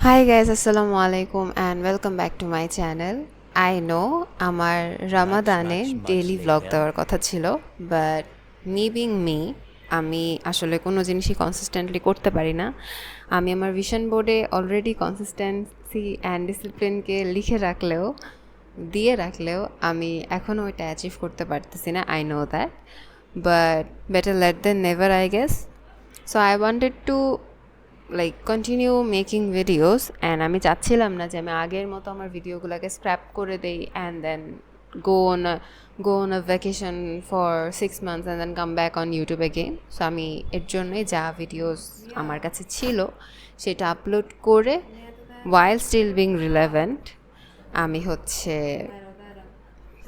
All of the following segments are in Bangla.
Hi guys, assalamu alaikum and welcome back to my channel. I know আমার রামাদানে ডেইলি ভ্লগ দেওয়ার কথা ছিল, বাট মি বিং মি আমি আসলে কোনো জিনিসই কনসিস্টেন্টলি করতে পারি না। আমি আমার ভিশন বোর্ডে অলরেডি কনসিস্টেন্সি অ্যান্ড ডিসিপ্লিনকে লিখে রাখলেও দিয়ে রাখলেও আমি এখনও ওইটা অ্যাচিভ করতে পারতেছি না। I know that, but better late than never I guess. So I wanted to like continue making videos and আমি চাচ্ছিলাম না যে আমি আগের মতো আমার ভিডিওগুলোকে স্ক্র্যাপ করে দেই and then go on a vacation for 6 months and then come back on YouTube again. So আমি এর জন্যই যা ভিডিওস আমার কাছে ছিল সেটা আপলোড করে while still being relevant আমি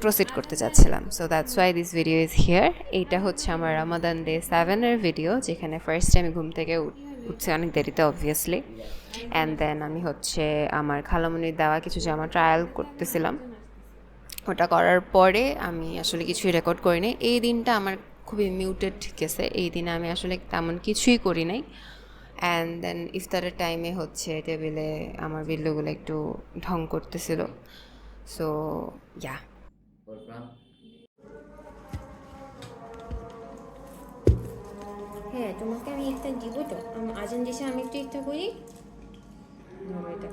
প্রসিড করতে চাচ্ছিলাম। So that's why this video is here. এইটা হচ্ছে আমার রমাদান ডে 7-এর ভিডিও, যেখানে ফার্স্ট আমি ঘুম থেকে উঠছি অনেক দেরিতে অবভিয়াসলি, অ্যান্ড দেন আমি আমার খালামুনির দেওয়া কিছু জামা ট্রায়াল করতেছিলাম। ওটা করার পরে আমি আসলে কিছুই রেকর্ড করিনি। এই দিনটা আমার খুবই মিউটেড গেছে। এই দিনে আমি আসলে তেমন কিছুই করি নাই। অ্যান্ড দেন ইফতারের টাইমে টেবিলে আমার বিল্লুগুলো একটু ঢং করতেছিল। সো ইয়া, হ্যাঁ, তোমাকে আমি ইফতার দিব তো। আজান দিছে, আমি একটু ইফতার করি। এটা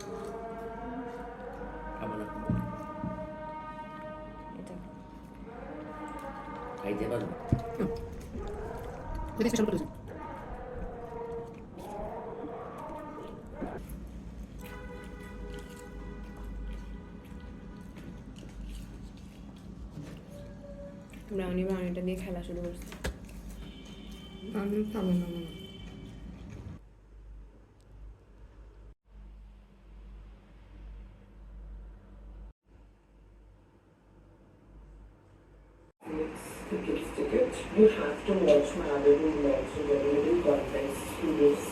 এটা খাইতে পারবো। ব্রাউনিটা দিয়ে খেলা শুরু করছে। আমি খাবো না মনে Tickets. You have to watch my other roommates who get really conference studios.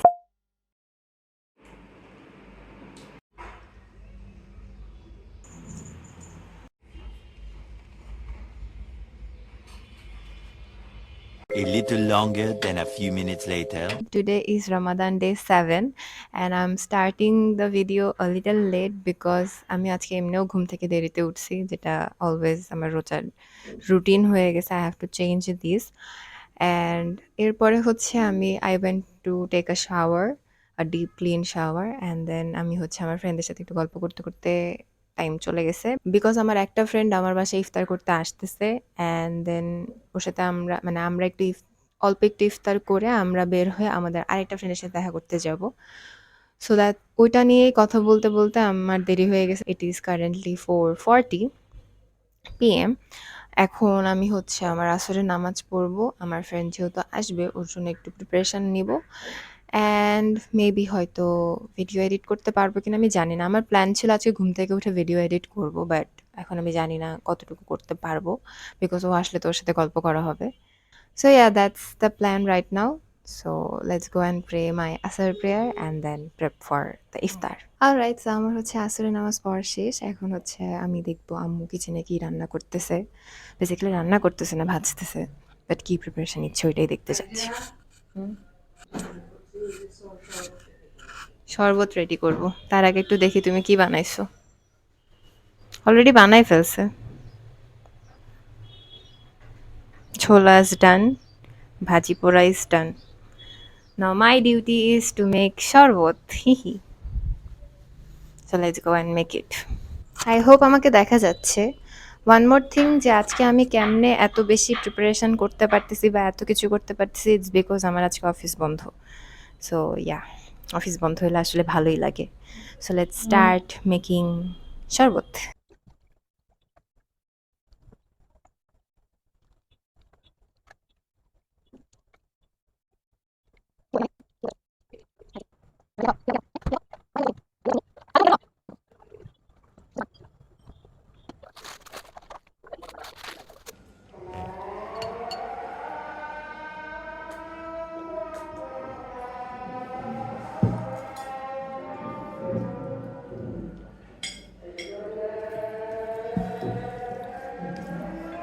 A little longer than a few minutes later. today is Ramadan day 7 and I'm starting the video a little late because আমি আজকে এমনিও ঘুম থেকে দেরিতে উঠছি, যেটা অলওয়েজ আমার রোজার রুটিন হয়ে গেছে। I have to change this. And এরপরে আমি I went to take a shower, a deep clean shower, and then আমি আমার ফ্রেন্ডের সাথে একটু গল্প করতে করতে টাইম চলে গেছে, বিকজ আমার একটা ফ্রেন্ড আমার বাসায় ইফতার করতে আসতেছে। অ্যান্ড দেন ওর সাথে আমরা একটু অল্প একটু ইফতার করে আমরা বের হয়ে আমাদের আরেকটা ফ্রেন্ডের সাথে দেখা করতে যাব। সো দ্যাট ওইটা নিয়েই কথা বলতে বলতে আমার দেরি হয়ে গেছে। It is currently 4:40 PM। এখন আমি আমার আসরের নামাজ পড়বো। আমার ফ্রেন্ড যেহেতু আসবে, ওর জন্য একটু প্রিপারেশন নিব। অ্যান্ড মেবি হয়তো ভিডিও এডিট করতে পারবো কিনা আমি জানি না। আমার প্ল্যান ছিল আজকে ঘুম থেকে উঠে ভিডিও এডিট করব, বাট এখন আমি জানি না কতটুকু করতে পারবো, বিকজ ও আসলে তো ওর সাথে গল্প করা হবে। So yeah, that's the plan right now. So let's go and pray my Asr prayer and then prep for the iftar. Alright, so আমার আসরের নামাজ পড়া শেষ। এখন আমি দেখবো আম্মু কিচেনে কি রান্না করতেছে। বেসিক্যালি রান্না করতেছে না, ভাজতেছে, বাট কি প্রিপারেশন নিচ্ছে ওইটাই দেখতে চাচ্ছি। শরবত রেডি করব, তার আগে একটু দেখি তুমি কি বানাইছো। অলরেডি বানাই ফেলছে। ছোলা ইজ ডান, ভাজি পোড়া is done. Now my duty is to make sharbat. হিহি। So let's go and make it. I hope আমাকে দেখা যাচ্ছে। ওয়ান মোর থিং, যে আজকে আমি কেমনে এত বেশি প্রিপারেশন করতে পারতেছি বা এত কিছু করতে পারতেছি, ইটস বিকজ আমার আজকে অফিস বন্ধ। সো ইয়া, অফিস বন্ধ হলে আসলে ভালোই লাগে। সো লেটস স্টার্ট মেকিং শরবত।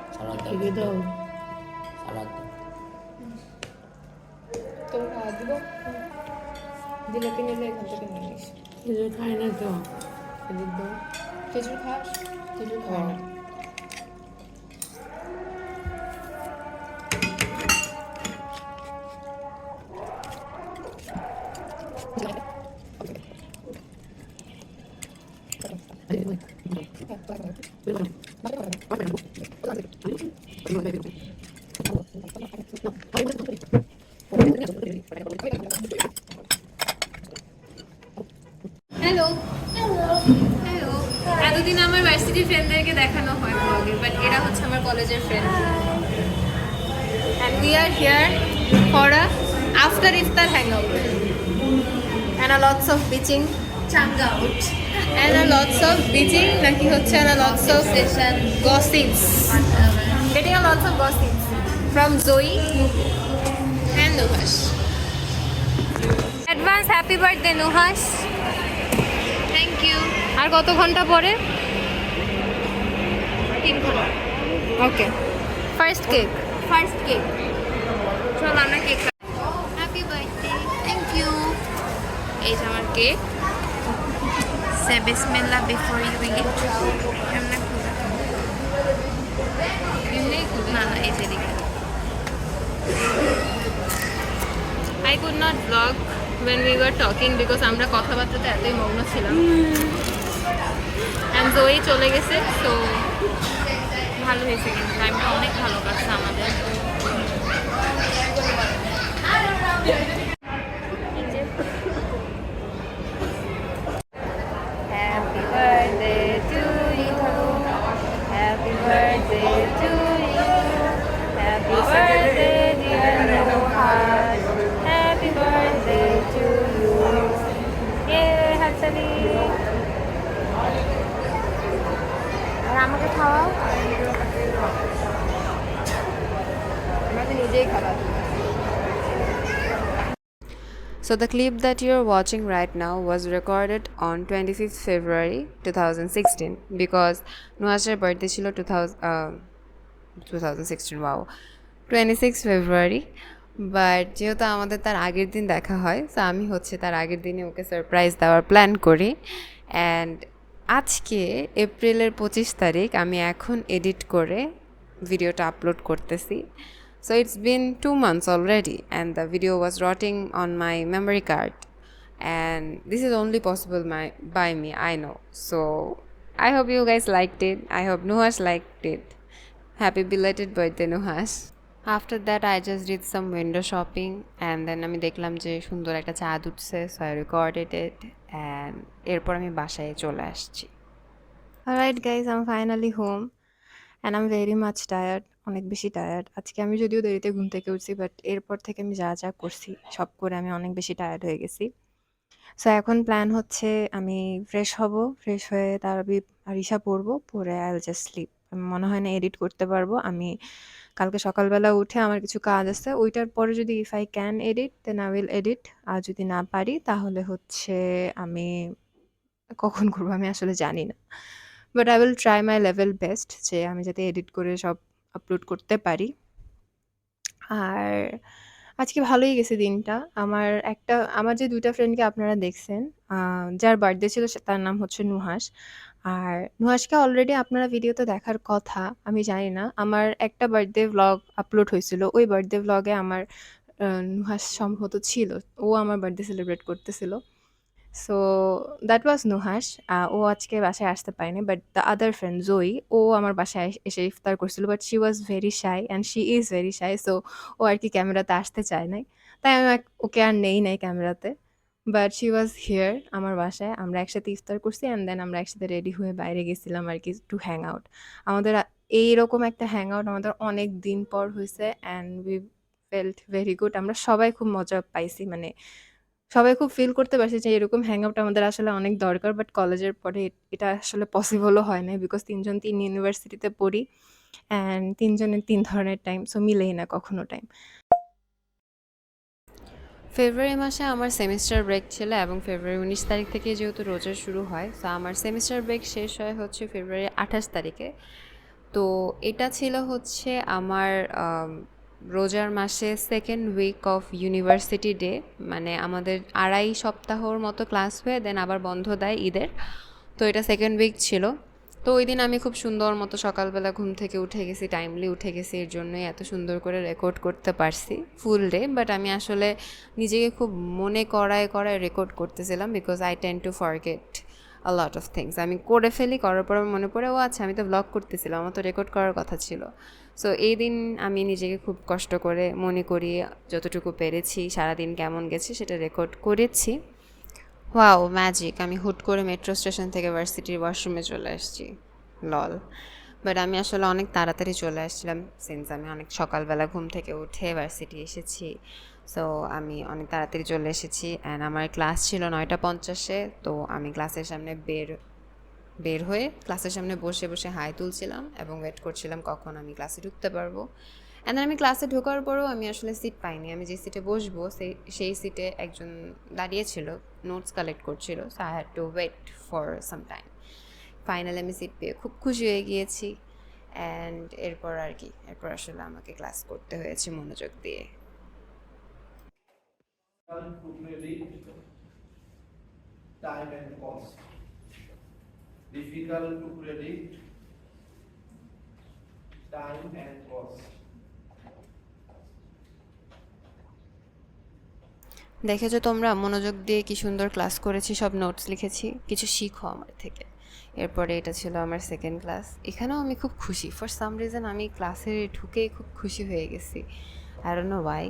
সালাদ দাও, খেয়ে দাও। সালাদ দাও। তোর খাওয়া দিব, দিলে কিনে এখান থেকে নিয়ে নিস। খেজুর খাই না তো খেজুর দাও। খেজুর খাস? খেজুর খায় না। হ্যালো হ্যালো, এতদিন আমার ভার্সিটির ফ্রেন্ডদেরকে দেখানো হয় ব্লগে, বাট এরা হচ্ছে আমার কলেজের friend. And we are here for a after iftar hangout and a lots of bitching, changa out, and a lots of bitching naki hocche and a lots of session gossips, getting a lots of gossips from Zoe and Nuhash. Advance happy birthday Nuhash. Thank you. আর কত ঘন্টা পরে? 3 ঘন্টা। ওকে, ফার্স্ট কেক চল আমরা cake. Happy birthday. Thank you. এই যে আমার কেক। সে বিসমিল্লাহ বিফোর ইউ ইট। কেমনে খুলে? এমনিই খুলে? না না, এই যে দিকে। I could not vlog when we were talking because আমরা কথাবার্তাতে এতই মগ্ন ছিলাম। And Zoe চলে গেছে, তো ভালো হয়েছে, কিন্তু টাইমটা অনেক ভালো কাটছে আমাদের। Happy birthday to you. Happy birthday to you. Happy birthday dear Nuhash. Happy birthday to you. Yay, হাততালি। আর আমাকে খাওয়াও। আমরা তো নিজেই খাবার। So the clip that you're watching right now was recorded on 25th February 2016 because Nuhash's birthday ছিল 2016, wow, 26 February. বাট যেহেতু আমাদের তার আগের দিন দেখা হয়, তো আমি হচ্ছে তার আগের দিনে ওকে সারপ্রাইজ দেওয়ার প্ল্যান করি। অ্যান্ড আজকে এপ্রিলের 25 তারিখ, আমি এখন এডিট করে ভিডিওটা আপলোড করতেছি। So it's been 2 months already and the video was rotting on my memory card, and this is only possible by me, I know. So I hope you guys liked it. I hope Nuhash liked it. Happy belated birthday Nuhash. After that I just did some window shopping and then আমি দেখলাম যে সুন্দর একটা চাঁদ উঠছে, so I recorded it and এরপর আমি বাসায় চলে আসছি। Alright guys, I'm finally home and I'm very much tired, অনেক বেশি টায়ার্ড। আজকে আমি যদিও দেরিতে ঘুম থেকে উঠছি, বাট এরপর থেকে আমি যা যা করছি সব করে আমি অনেক বেশি টায়ার্ড হয়ে গেছি। সো এখন প্ল্যান হচ্ছে আমি ফ্রেশ হব, ফ্রেশ হয়ে তারাবি আর ইশা পড়বো, পরে আই উইল জাস্ট স্লিপ। আমি মনে হয় না এডিট করতে পারবো। আমি কালকে সকালবেলা উঠে আমার কিছু কাজ আছে, ওইটার পরে যদি if I can edit then I will edit, আর যদি না পারি তাহলে হচ্ছে আমি কখন করবো আমি আসলে জানি না। But I will try my level best যে আমি যাতে এডিট করে সব আপলোড করতে পারি। আর আজকে ভালোই গেছে দিনটা। আমার যে ২টা ফ্রেন্ডকে আপনারা দেখছেন, যার বার্থডে ছিল তার নাম হচ্ছে নুহাশ। আর নুহাশকে অলরেডি আপনারা ভিডিওতে দেখার কথা, আমি জানি না। আমার একটা বার্থডে ভ্লগ আপলোড হয়েছিল, ওই বার্থডে ভ্লগে আমার নুহাশ সম্ভবত ছিল। ও আমার বার্থডে সেলিব্রেট করতেছিল। So that was Nuhash. ও আজকে বাসায় আসতে পারেনি, but the other friend Joyee, ও আমার বাসায় এসে ইফতার করছিল, but she was very shy and she is very shy. So ও আর কি ক্যামেরাতে আসতে চায় নাই, তাই আমি ওকে আর নেই নাই ক্যামেরাতে। বাট শি ওয়াজ হিয়ার আমার বাসায়, আমরা একসাথে ইফতার করছি অ্যান্ড দেন আমরা একসাথে রেডি হয়ে বাইরে গেছিলাম আর কি টু হ্যাং আউট। আমাদের এইরকম একটা হ্যাং আউট আমাদের অনেক দিন পর হয়েছে and we felt very good. আমরা সবাই খুব মজা পাইছি, মানে সবাই খুব ফিল করতে পারছি যে এরকম হ্যাং আউট আমাদের আসলে অনেক দরকার। বাট কলেজের পরে এটা আসলে পসিবলও হয় নাই, বিকজ ৩ জন ৩ ইউনিভার্সিটিতে পড়ি অ্যান্ড ৩ জনের ৩ ধরনের টাইম, সো মিলেই না কখনো টাইম। ফেব্রুয়ারি মাসে আমার সেমিস্টার ব্রেক ছিল এবং ফেব্রুয়ারি ১৯ তারিখ থেকে যেহেতু রোজা শুরু হয়, সো আমার সেমিস্টার ব্রেক শেষ হয় হচ্ছে ফেব্রুয়ারি ২৮ তারিখে। তো এটা ছিল হচ্ছে আমার রোজার মাসে second week of university day, মানে আমাদের 2.5 সপ্তাহর মতো ক্লাস হয়ে দেন আবার বন্ধ দেয় ঈদের। তো এটা সেকেন্ড উইক ছিল। তো ওই দিন আমি খুব সুন্দর মতো সকালবেলা ঘুম থেকে উঠে গেছি, টাইমলি উঠে গেছি, এর জন্যই এত সুন্দর করে রেকর্ড করতে পারছি ফুল ডে। বাট আমি আসলে নিজেকে খুব মনে করায় করায় রেকর্ড করতেছিলাম, because I tend two forget a lot of things. আমি করে ফেলি, করার পর মনে পড়ে ও আচ্ছা আমি তো ব্লগ করতেছিলাম, আমার তো রেকর্ড করার কথা ছিল। সো এই দিন আমি নিজেকে খুব কষ্ট করে মনে করি, যতটুকু পেরেছি সারাদিন কেমন গেছে সেটা রেকর্ড করেছি। ওয়াও ম্যাজিক, আমি হুট করে মেট্রো স্টেশন থেকে ভার্সিটির ওয়াশরুমে চলে আসছি, লল। বাট আমি আসলে অনেক তাড়াতাড়ি চলে আসছিলাম, সিন্স আমি অনেক সকালবেলা ঘুম থেকে উঠে ভার্সিটি এসেছি। সো আমি অনেক তাড়াতাড়ি চলে এসেছি, অ্যান্ড আমার ক্লাস ছিল 9:50-এ। তো আমি ক্লাসের সামনে বের হয়ে ক্লাসের সামনে বসে বসে হাই তুলছিলাম এবং ওয়েট করছিলাম কখন আমি ক্লাসে ঢুকতে পারবো। অ্যান্ড আমি ক্লাসে ঢোকার পরেও আমি আসলে সিট পাইনি। আমি যে সিটে বসবো সেই সিটে একজন দাঁড়িয়েছিল, নোটস কালেক্ট করছিল। So I had to wait for some time. Finally আমি সিট পেয়ে খুব খুশি হয়ে গিয়েছি। অ্যান্ড এরপর আর কি, এরপর আসলে আমাকে ক্লাস করতে হয়েছে মনোযোগ দিয়ে। To predict time and cost. Difficult to predict time and cost. দেখেছো তোমরা মনোযোগ দিয়ে কি সুন্দর ক্লাস করেছি, সব নোটস লিখেছি, কিছু শিখো আমার থেকে। এরপরে এটা ছিল আমার সেকেন্ড ক্লাস, এখানেও আমি খুব খুশি। ফর সাম রিজন আমি ক্লাসে ঢুকেই খুব খুশি হয়ে গেছি, I don't know Y,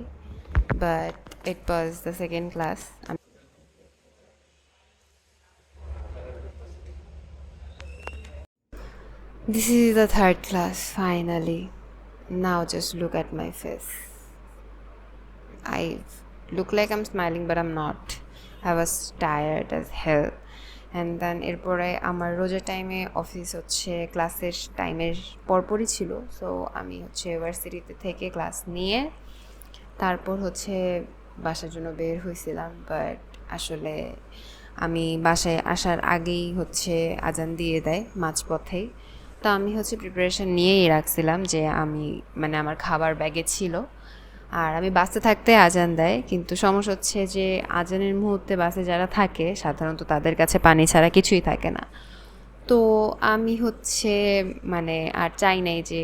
but it was the second class. This is the third class, finally. Now just look at my face. I look like I'm smiling, but I'm not. I was tired as hell. And then এরপরে আমার রোজার টাইমে অফিস হচ্ছে ক্লাসের টাইমের পরপরই ছিল। সো আমি হচ্ছে ইউনিভার্সিটিতে থেকে ক্লাস নিয়ে তারপর হচ্ছে বাসার জন্য বের হয়েছিলাম। বাট আসলে আমি বাসায় আসার আগেই হচ্ছে আজান দিয়ে দেয় মাঝপথেই। তো আমি হচ্ছে প্রিপারেশন নিয়েই রাখছিলাম যে আমি মানে আমার খাবার ব্যাগে ছিল, আর আমি বাসে থাকতে আজান দেয়। কিন্তু সমস্যা হচ্ছে যে আজানের মুহূর্তে বাসে যারা থাকে সাধারণত তাদের কাছে পানি ছাড়া কিছুই থাকে না। তো আমি হচ্ছে মানে আর চাই নাই যে,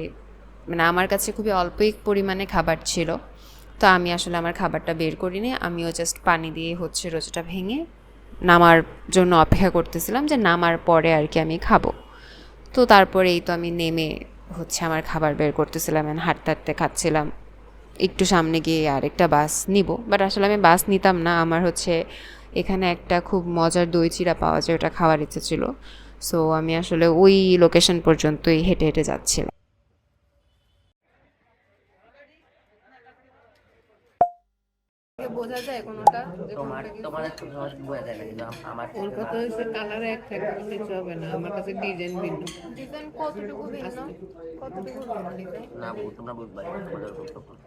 মানে আমার কাছে খুবই অল্পই পরিমাণে খাবার ছিল। তো আমি আসলে আমার খাবারটা বের করিনি, আমিও জাস্ট পানি দিয়ে হচ্ছে রোজাটা ভেঙে নামার জন্য অপেক্ষা করতেছিলাম যে নামার পরে আর কি আমি খাবো। তো তারপরে এই তো আমি নেমে হচ্ছে আমার খাবার বের করতেছিলাম, হাঁটতে হাঁটতে খাচ্ছিলাম। একটু সামনে গিয়ে আরেকটা বাস নিব, বাট আসলে আমি বাস নিতাম না, আমার হচ্ছে এখানে একটা খুব মজার দই চিড়া পাওয়া যায়, ওটা খাওয়ার ইচ্ছে ছিল। সো আমি আসলে ওই লোকেশন পর্যন্তই হেঁটে হেঁটে যাচ্ছিলাম। বোঝা যায় কোনোটা যে তোমার কোনটা কি? তোমাদের তো সহজ বোঝা যায় না, কিন্তু আমার ওর কথা হচ্ছে কালারে এক থাকে, কিছু হবে না, আমার কাছে ডিজাইন ভিন্ন। ডিজাইন কতটুকু ভিন্ন? কতটুকু ভিন্ন ডিজাইন? না তোমরা বুঝবা না, তোমাদের গুরুত্বপূর্ণ।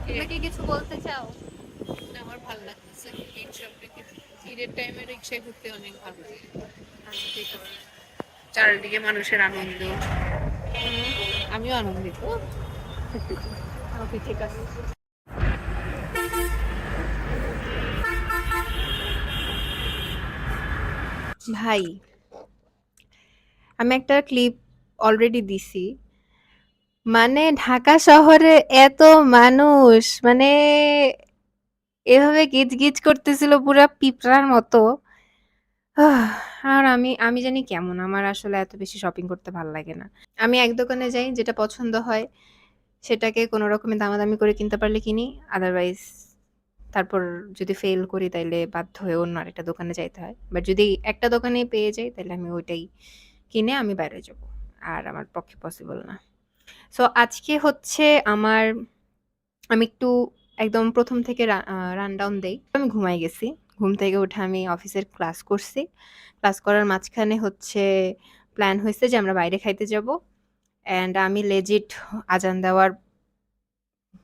তুমি কি কিছু বলতে চাও? আমার ভালো লাগতেছে ঈদ শপিং, ঈদের টাইমে রিক্সায় ঘুরতে অনেক ভালো লাগে। আচ্ছা ঠিক আছে। চারিদিকে মানুষের আনন্দ, আমিও আনন্দিত। ওকে ঠিক আছে। ভাই, আমি একটা ক্লিপ অলরেডি দিছি। মানে ঢাকা শহরে এত মানুষ, মানে এভাবে গিজ গিজ করতেছিল পুরা পিঁপড়ার মতো। আহ, আর আমি আমি জানি কেমন, আমার আসলে এত বেশি শপিং করতে ভাল লাগে না। আমি এক দোকানে যাই, যেটা পছন্দ হয় সেটাকে কোনো রকমে দামাদামি করে কিনতে পারলে কিনি, আদারওয়াইজ তারপর যদি ফেল করি তাইলে বাধ্য হয়ে অন্য আরেকটা দোকানে যাইতে হয়। বাট যদি একটা দোকানেই পেয়ে যাই তাহলে আমি ওইটাই কিনে আমি বাইরে যাব। আর আমার পক্ষে পসিবল না। সো আজকে হচ্ছে আমি একটু একদম প্রথম থেকে রানডাউন দেই। আমি ঘুমাই গেছি। ঘুম থেকে উঠে আমি অফিসের ক্লাস করছি। ক্লাস করার মাঝখানে হচ্ছে প্ল্যান হইছে যে আমরা বাইরে খাইতে যাব। অ্যান্ড আমি লেজিট আজান দেওয়ার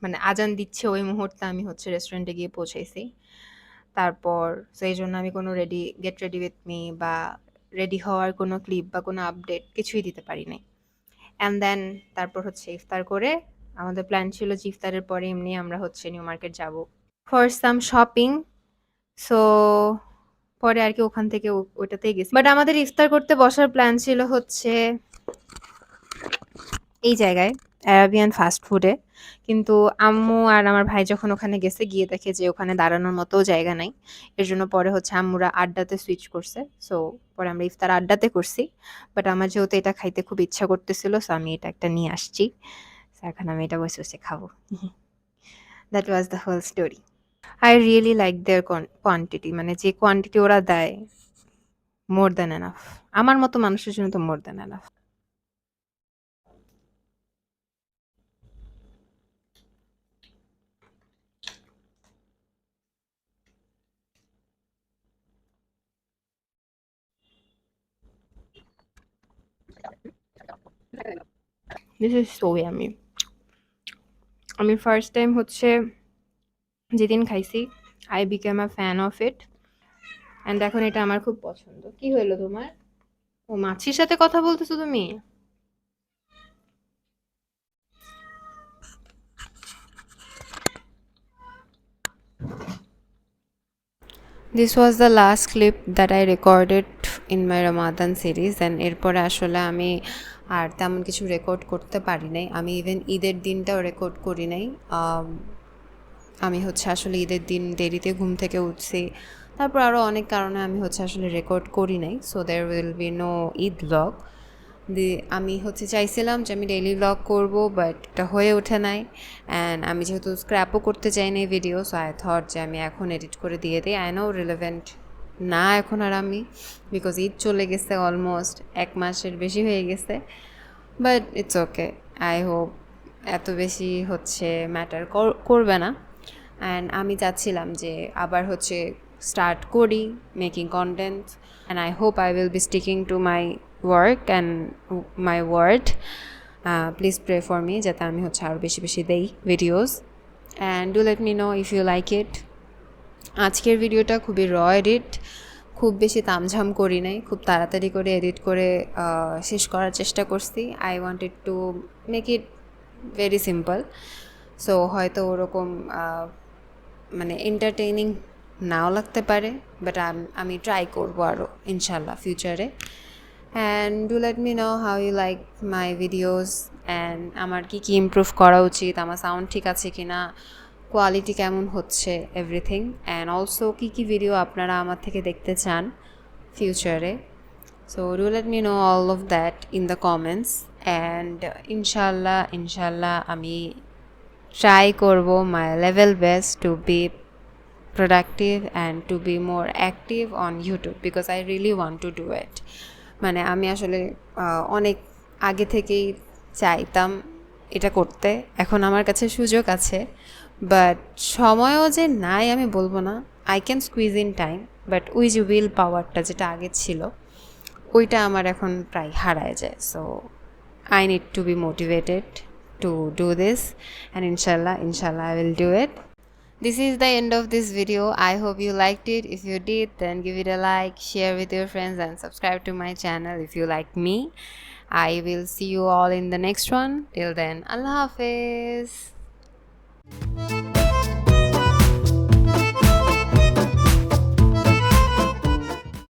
মানে আজান দিচ্ছে ওই মুহূর্তে আমি হচ্ছে রেস্টুরেন্টে গিয়ে পৌঁছাইছি। তারপর সেই জন্য আমি কোনো গেট রেডি উইথ মি বা রেডি হওয়ার কোনো ক্লিপ বা কোনো আপডেট কিছুই দিতে পারি নাই। অ্যান্ড দেন তারপর হচ্ছে ইফতার করে আমাদের প্ল্যান ছিল যে ইফতারের পরে এমনি আমরা হচ্ছে নিউ মার্কেট যাব ফর সাম শপিং। সো পরে আর কি ওখান থেকে ওইটাতেই গেছি। বাট আমাদের ইফতার করতে বসার প্ল্যান ছিল হচ্ছে এই জায়গায়, অ্যারাবিয়ান ফাস্ট ফুডে। কিন্তু আম্মু আর আমার ভাই যখন ওখানে গেছে গিয়ে দেখে যে ওখানে দাঁড়ানোর মতোও জায়গা নাই। এর জন্য পরে হচ্ছে আম্মুরা আড্ডাতে সুইচ করছে। সো পরে আমরা ইফতার আড্ডাতে করছি। বাট আমার যেহেতু এটা খাইতে খুব ইচ্ছা করতেছিল, সো আমি এটা একটা নিয়ে আসছি। সো এখন আমি এটা বসে বসে খাবো। That was the whole story. I really like their quantity, মানে যে কোয়ান্টিটি ওরা দেয়, মোর দ্যান এনাফ। আমার মতো মানুষের জন্য তো more than enough. This is so yummy. আমি ফার্স্ট টাইম হচ্ছে যেদিন খাইছি, I became a fan of it. And এখন এটা আমার খুব পছন্দ। কি হইলো তোমার? ও মাছির সাথে কথা বলতেছো তুমি? This was the last clip that I recorded in my Ramadan series. And এরপরে আসলে আমি আর তেমন কিছু রেকর্ড করতে পারি নাই। আমি ইভেন ঈদের দিনটাও রেকর্ড করি নাই। আমি হচ্ছে আসলে ঈদের দিন দেরিতে ঘুম থেকে উঠছি। তারপর আরও অনেক কারণে আমি হচ্ছে আসলে রেকর্ড করি নাই। So there will be no Eid vlog. আমি হচ্ছে চাইছিলাম যে আমি ডেইলি ব্লগ করব, বাট এটা হয়ে ওঠে নাই। অ্যান্ড আমি যেহেতু স্ক্র্যাপও করতে চাই না এই ভিডিও, সো আই থট যে আমি এখন এডিট করে দিয়ে দিই। আই নো রিলেভেন্ট না এখন আর আমি, বিকজ ঈদ চলে গেছে, অলমোস্ট 1 মাসের বেশি হয়ে গেছে। But it's okay. I hope এত বেশি হচ্ছে ম্যাটার করবে না। অ্যান্ড আমি চাচ্ছিলাম যে আবার হচ্ছে স্টার্ট করি making content. And I hope I will be sticking to my work and my word. Please pray for me যাতে আমি হচ্ছে আরও বেশি বেশি দেই videos. And do let me know if you like it. আজকের ভিডিওটা খুবই র এডিট, খুব বেশি তামঝাম করি নাই, খুব তাড়াতাড়ি করে এডিট করে শেষ করার চেষ্টা করছি। I wanted to make it very simple. So হয়তো ওরকম মানে এন্টারটেইনিং নাও লাগতে পারে, বাট আমি ট্রাই করবো আরও ইনশাল্লাহ ফিউচারে। And do let me know how you like my videos and আমার কী কী ইমপ্রুভ করা উচিত, আমার সাউন্ড ঠিক আছে কি না, কোয়ালিটি কেমন হচ্ছে, এভরিথিং। অ্যান্ড অলসো কী কী ভিডিও আপনারা আমার থেকে দেখতে চান ফিউচারে। So do let me know all of that in the comments. And ইনশাল্লাহ আমি ট্রাই করব my level best to be productive and to be more active on YouTube because I really want to do it. মানে আমি আসলে অনেক আগে থেকেই চাইতাম এটা করতে। এখন আমার কাছে সুযোগ আছে, বাট সময়ও যে নাই আমি বলবো না। I can squeeze in time, but ওই যে উইল পাওয়ারটা যেটা আগে ছিল ওইটা আমার এখন প্রায় হারায় যায়। So I need to B motivated to do this, and inshallah I will do it. This is the end of this video. I hope you liked it. If you did, then give it a like, share with your friends, and subscribe to my channel if you like me. I will see you all in the next one. Till then, Allah Hafiz.